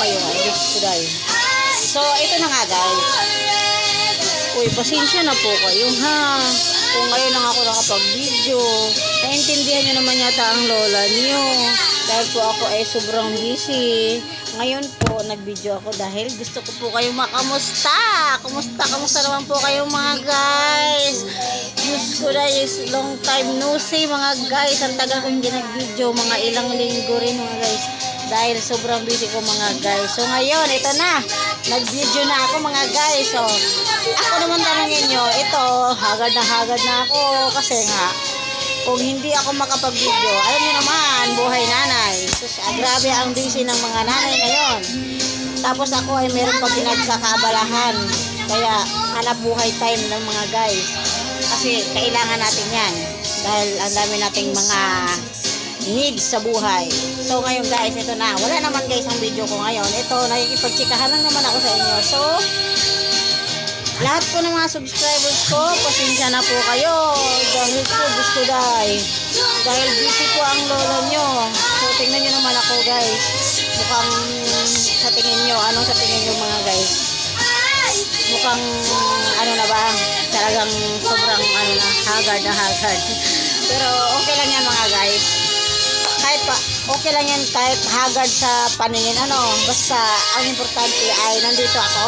kayo. Ay, Diyos ko dahil. So, ito na nga guys. Uy, pasensya na po kayo ha. Kung ngayon lang ako nakapag-video, naintindihan nyo naman yata ang lola nyo. Dahil po ako ay sobrang busy. Ngayon po, nag-video ako dahil gusto ko po kayong makamusta. Kamusta naman po kayong mga guys? Diyos ko dahil long time no see mga guys. Ang tagal ko hindi nag-video, mga ilang linggo rin mga guys. Dahil sobrang busy ko mga guys. So ngayon, ito na. Nag-video na ako mga guys. So, ako naman tanongin nyo, ito, hagad na ako. Kasi nga, kung hindi ako makapag-video, alam nyo naman, buhay nanay. So, grabe ang busy ng mga nanay ngayon. Tapos ako ay meron pa pinagkakaabalahan. Kaya, hanap buhay time ng mga guys. Kasi, kailangan natin yan. Dahil ang dami nating mga needs sa buhay. So, ngayon guys, ito na. Wala naman guys ang video ko ngayon. Ito, nakikipagtsikahan lang naman ako sa inyo. So, lahat po ng mga subscribers ko, pasensya na po kayo. Dahil po, Diyos ko dahil busy po ang lola nyo. So, tingnan nyo naman ako guys. Mukhang sa tingin nyo, anong sa tingin nyo mga guys? Mukhang, ano na ba? Talagang sobrang, hagard na hagard. Pero, okay lang yan mga guys. Kahit pa, okay lang yan kahit hagard sa paningin, basta ang importante ay nandito ako.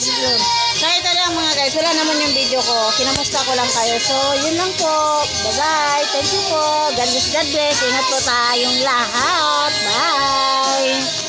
Yun. So ito lang mga guys, wala naman yung video ko, kinamusta ko lang kayo. So yun lang po, bye bye, thank you po, God bless, ingat po tayong lahat, bye.